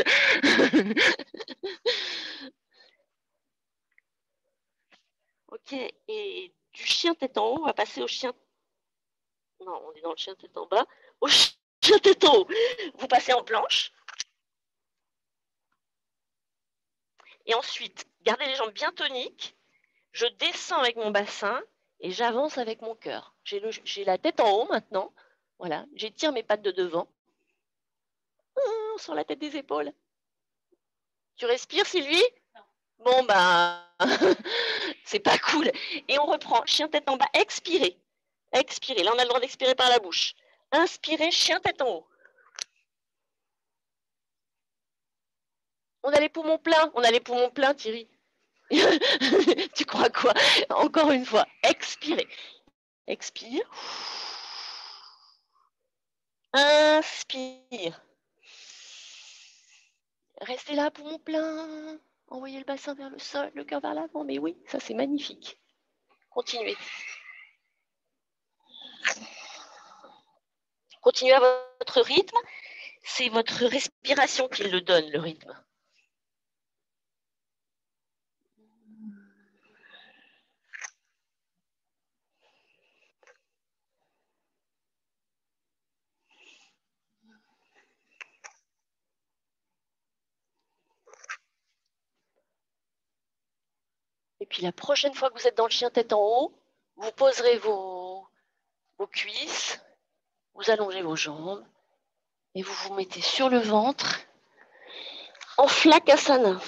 Ok. Et du chien tête en haut, on va passer au chien. Non, on est dans le chien tête en bas. Au chien tête en haut. Vous passez en planche. Et ensuite, gardez les jambes bien toniques. Je descends avec mon bassin et j'avance avec mon cœur. J'ai la tête en haut maintenant. Voilà, j'étire mes pattes de devant. Sur la tête des épaules. Tu respires, Sylvie? Bon, bah, c'est pas cool. Et on reprend. Chien tête en bas. Expirez. Expirez. Là, on a le droit d'expirer par la bouche. Inspirez, chien tête en haut. On a les poumons pleins. On a les poumons pleins, Thierry. Tu crois quoi? Encore une fois. Expirez. Expire. Inspire. Restez là, poumon plein. Envoyez le bassin vers le sol, le cœur vers l'avant. Mais oui, ça c'est magnifique. Continuez. Continuez à votre rythme. C'est votre respiration qui le donne, le rythme. Et puis la prochaine fois que vous êtes dans le chien tête en haut, vous poserez vos cuisses, vous allongez vos jambes et vous vous mettez sur le ventre en flakasana.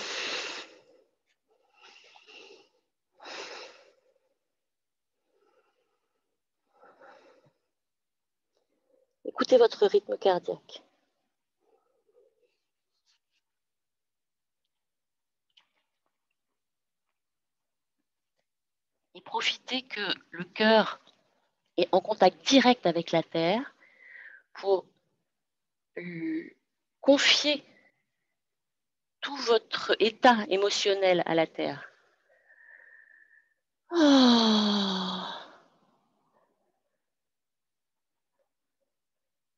Écoutez votre rythme cardiaque. Et profitez que le cœur est en contact direct avec la terre pour confier tout votre état émotionnel à la terre. Oh.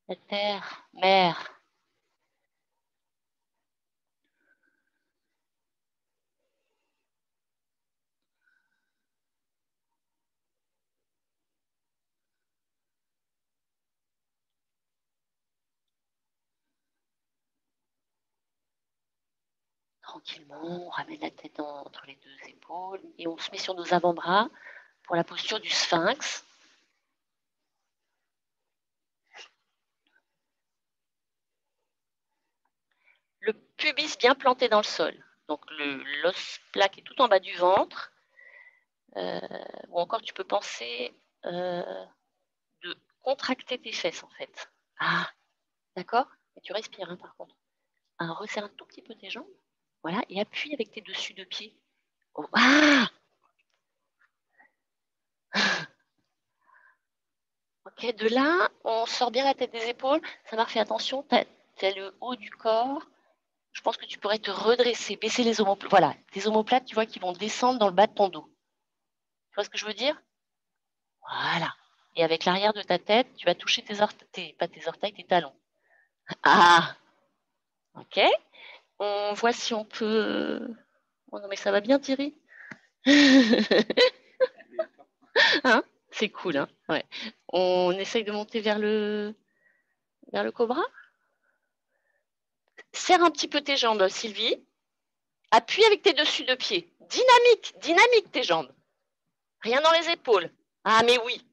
La terre, mère. Tranquillement, on ramène la tête entre les deux épaules et on se met sur nos avant-bras pour la posture du sphinx. Le pubis bien planté dans le sol. Donc l'os plaque est tout en bas du ventre. Ou encore tu peux penser de contracter tes fesses en fait. Ah, d'accord? Et tu respires hein, par contre. Resserre un tout petit peu tes jambes. Voilà, et appuie avec tes dessus de pied. Oh, ah! Ok, de là, on sort bien la tête des épaules. Ça m'a fait attention, tu as le haut du corps. Je pense que tu pourrais te redresser, baisser les omoplates. Voilà, tes omoplates, tu vois, qui vont descendre dans le bas de ton dos. Tu vois ce que je veux dire? Voilà. Et avec l'arrière de ta tête, tu vas toucher tes orteils, pas tes orteils, tes talons. Ah, ok. On voit si on peut. Oh non, mais ça va bien, Thierry. Hein? C'est cool, hein? Ouais. On essaye de monter vers le cobra. Serre un petit peu tes jambes, Sylvie. Appuie avec tes dessus de pied. Dynamique, dynamique tes jambes. Rien dans les épaules. Ah, mais oui.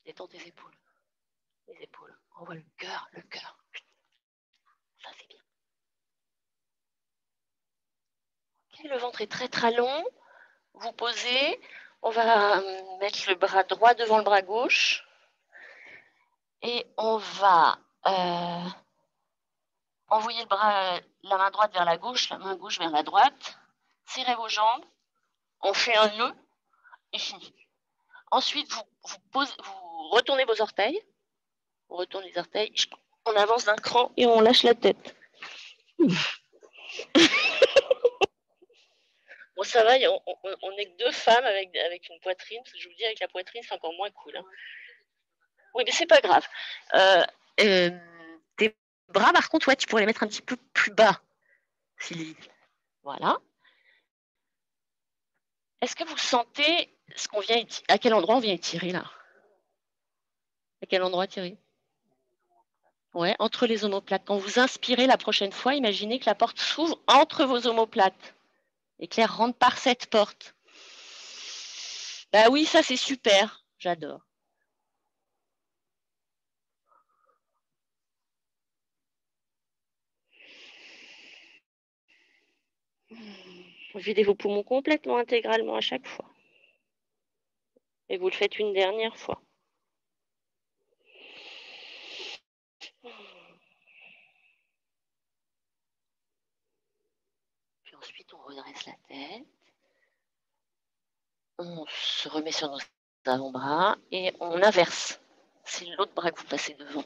Détends tes épaules. Les épaules. Envoie le cœur, le cœur. Ça, c'est bien. Okay, le ventre est très très long. Vous posez. On va mettre le bras droit devant le bras gauche. Et on va envoyer la main droite vers la gauche, la main gauche vers la droite. Serrez vos jambes. On fait un nœud et fini. Ensuite, vous retournez vos orteils. On retourne les orteils. On avance d'un cran et on lâche la tête. Bon, ça va, on n'est que deux femmes avec une poitrine. Parce que je vous dis, avec la poitrine, c'est encore moins cool. Hein. Oui, mais c'est pas grave. Tes bras, par contre, ouais, tu pourrais les mettre un petit peu plus bas, Sylvie. Voilà. Est-ce que vous sentez ce qu'on vient à quel endroit on vient étirer là? À quel endroit tirer? Ouais, entre les omoplates. Quand vous inspirez la prochaine fois, imaginez que la porte s'ouvre entre vos omoplates et que l'air rentre par cette porte. Bah oui, ça c'est super. J'adore. Videz vos poumons complètement, intégralement à chaque fois. Et vous le faites une dernière fois. Puis ensuite, on redresse la tête. On se remet sur nos avant-bras et on inverse. C'est l'autre bras que vous passez devant.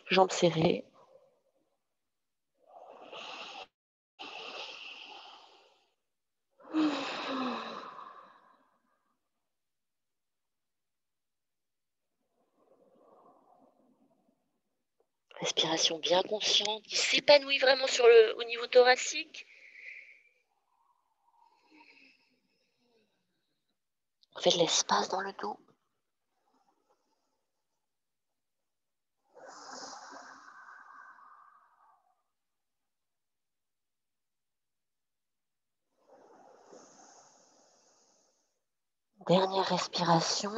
Jambes serrées. Respiration bien consciente qui s'épanouit vraiment au niveau thoracique. Faites l'espace dans le dos. Dernière respiration,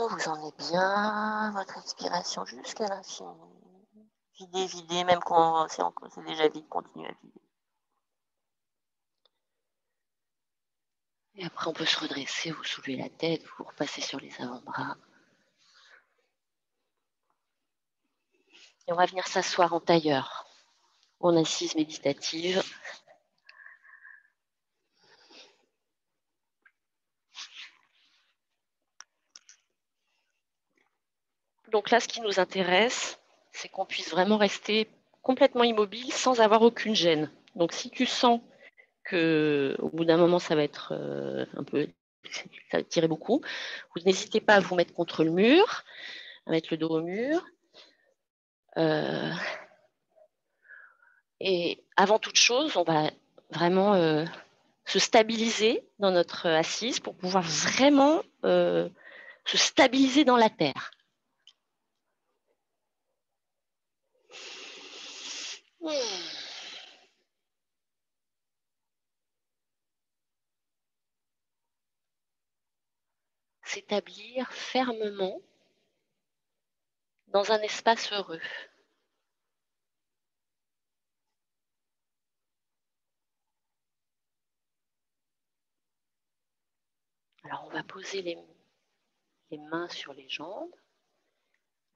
vous en êtes bien, votre expiration jusqu'à l'infini. Videz, videz, même quand c'est déjà vide, continuez à vider. Et après, on peut se redresser, vous soulevez la tête, vous repassez sur les avant-bras. Et on va venir s'asseoir en tailleur, en assise méditative. Donc là, ce qui nous intéresse, c'est qu'on puisse vraiment rester complètement immobile sans avoir aucune gêne. Donc si tu sens que au bout d'un moment, ça va être un peu, ça va tirer beaucoup, vous n'hésitez pas à vous mettre contre le mur, à mettre le dos au mur. Et avant toute chose, on va vraiment se stabiliser dans notre assise pour pouvoir vraiment se stabiliser dans la terre. S'établir fermement dans un espace heureux. Alors, on va poser les mains sur les jambes.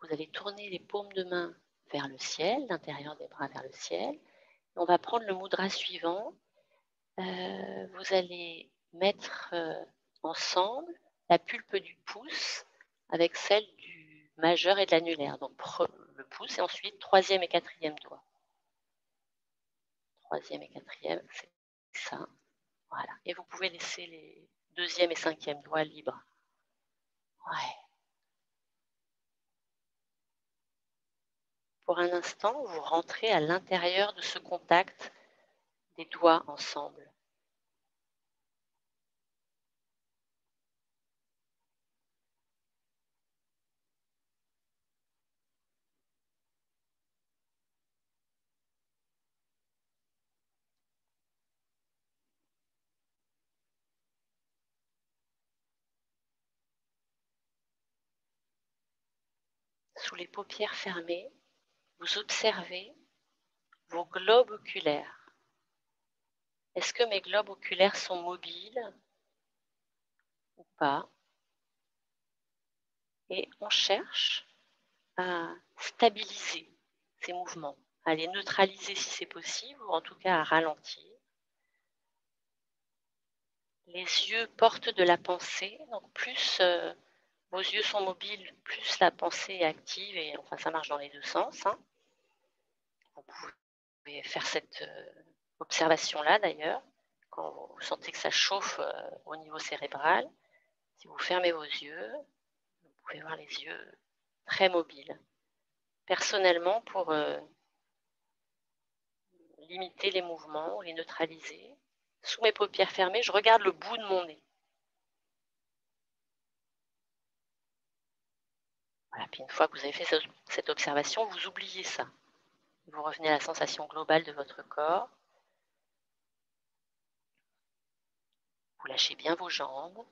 Vous allez tourner les paumes de main vers le ciel, l'intérieur des bras vers le ciel. On va prendre le mudra suivant. Vous allez mettre ensemble la pulpe du pouce avec celle du majeur et de l'annulaire. Donc, le pouce et ensuite troisième et quatrième doigt. Troisième et quatrième, c'est ça. Voilà. Et vous pouvez laisser les deuxième et cinquième doigts libres. Ouais. Pour un instant, vous rentrez à l'intérieur de ce contact des doigts ensemble. sous les paupières fermées, vous observez vos globes oculaires. Est-ce que mes globes oculaires sont mobiles ou pas? Et on cherche à stabiliser ces mouvements, à les neutraliser si c'est possible, ou en tout cas à ralentir. Les yeux portent de la pensée, donc plus vos yeux sont mobiles, plus la pensée est active, et enfin ça marche dans les deux sens. Hein. Vous pouvez faire cette observation-là d'ailleurs, quand vous sentez que ça chauffe au niveau cérébral. Si vous fermez vos yeux, vous pouvez voir les yeux très mobiles. Personnellement, pour limiter les mouvements, les neutraliser, sous mes paupières fermées, je regarde le bout de mon nez. Voilà, puis une fois que vous avez fait cette observation, vous oubliez ça. Vous revenez à la sensation globale de votre corps. Vous lâchez bien vos jambes.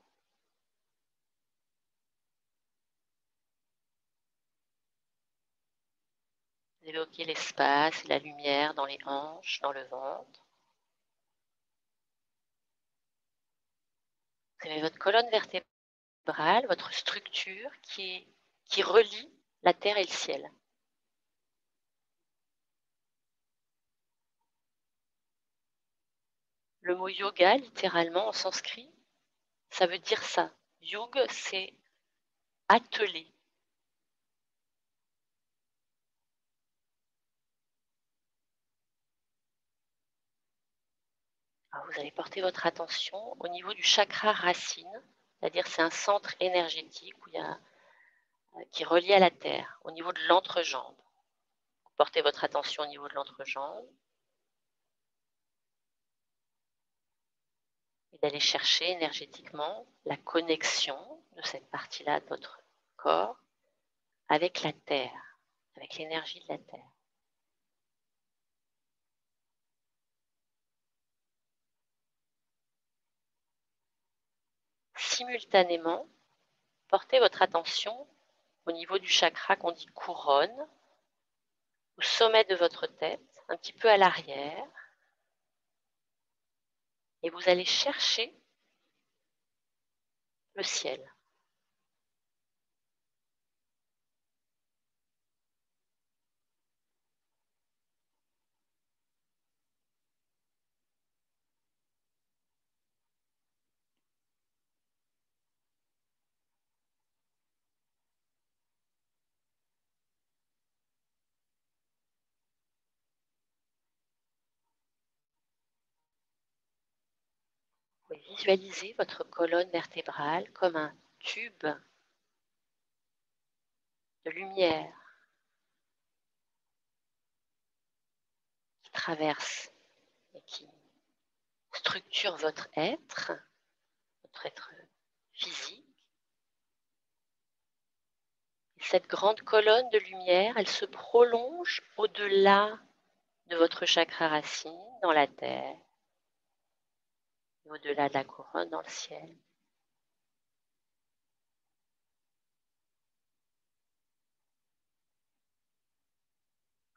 Vous évoquez l'espace et la lumière dans les hanches, dans le ventre. Vous avez votre colonne vertébrale, votre structure qui relie la terre et le ciel. Le mot yoga, littéralement en sanskrit, ça veut dire ça. Yug, c'est attelé. Alors vous allez porter votre attention au niveau du chakra racine, c'est-à-dire c'est un centre énergétique qui est relié à la terre, au niveau de l'entrejambe. Vous portez votre attention au niveau de l'entrejambe et d'aller chercher énergétiquement la connexion de cette partie-là de votre corps avec la terre, avec l'énergie de la terre. Simultanément, portez votre attention au niveau du chakra qu'on dit couronne, au sommet de votre tête, un petit peu à l'arrière, et vous allez chercher le ciel. Vous pouvez visualiser votre colonne vertébrale comme un tube de lumière qui traverse et qui structure votre être physique. Et cette grande colonne de lumière, elle se prolonge au-delà de votre chakra racine, dans la terre, et au-delà de la couronne, dans le ciel.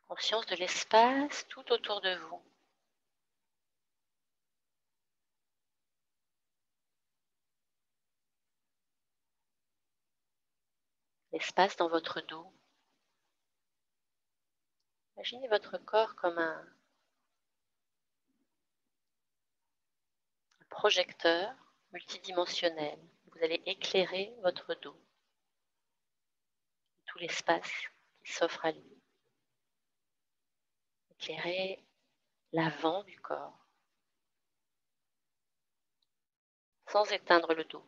Conscience de l'espace tout autour de vous. L'espace dans votre dos. Imaginez votre corps comme un projecteur multidimensionnel. Vous allez éclairer votre dos, tout l'espace qui s'offre à lui. Éclairer l'avant du corps, sans éteindre le dos.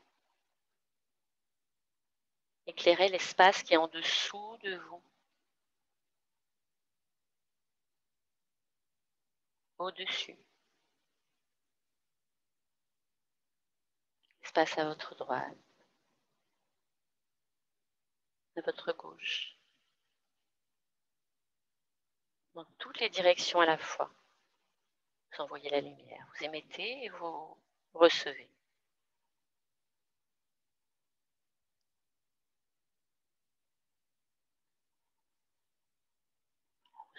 Éclairer l'espace qui est en dessous de vous, au-dessus. L'espace à votre droite, à votre gauche. Dans toutes les directions à la fois. Vous envoyez la lumière, vous émettez et vous recevez.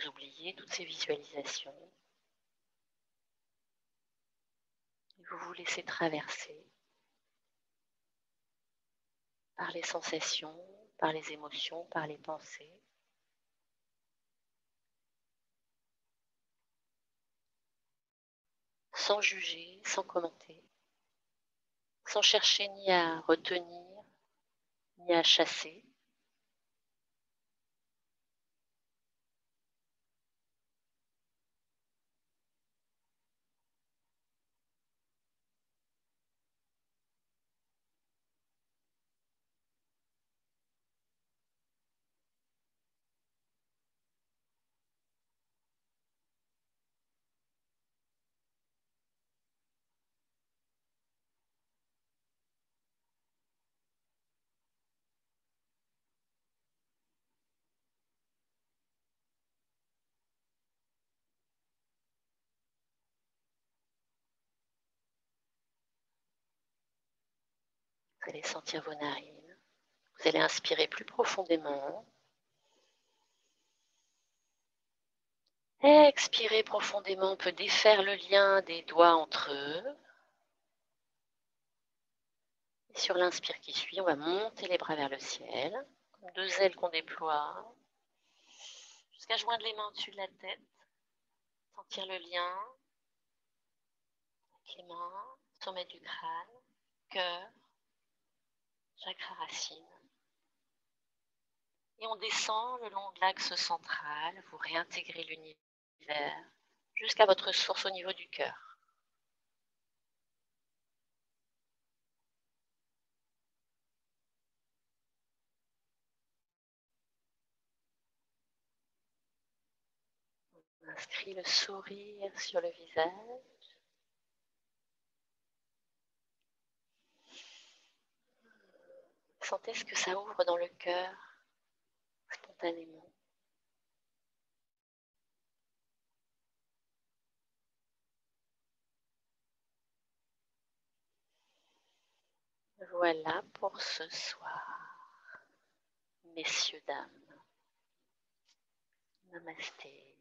Vous oubliez toutes ces visualisations. Et vous vous laissez traverser par les sensations, par les émotions, par les pensées. Sans juger, sans commenter, sans chercher ni à retenir, ni à chasser. Vous allez sentir vos narines. Vous allez inspirer plus profondément. Expirez profondément, on peut défaire le lien des doigts entre eux. Et sur l'inspire qui suit, on va monter les bras vers le ciel, comme deux ailes qu'on déploie, jusqu'à joindre les mains au-dessus de la tête. Sentir le lien avec les mains, sommet du crâne, cœur, chakra racine. Et on descend le long de l'axe central, vous réintégrez l'univers jusqu'à votre source au niveau du cœur. On inscrit le sourire sur le visage. Sentez ce que ça ouvre dans le cœur spontanément. Voilà pour ce soir, messieurs, dames. Namasté.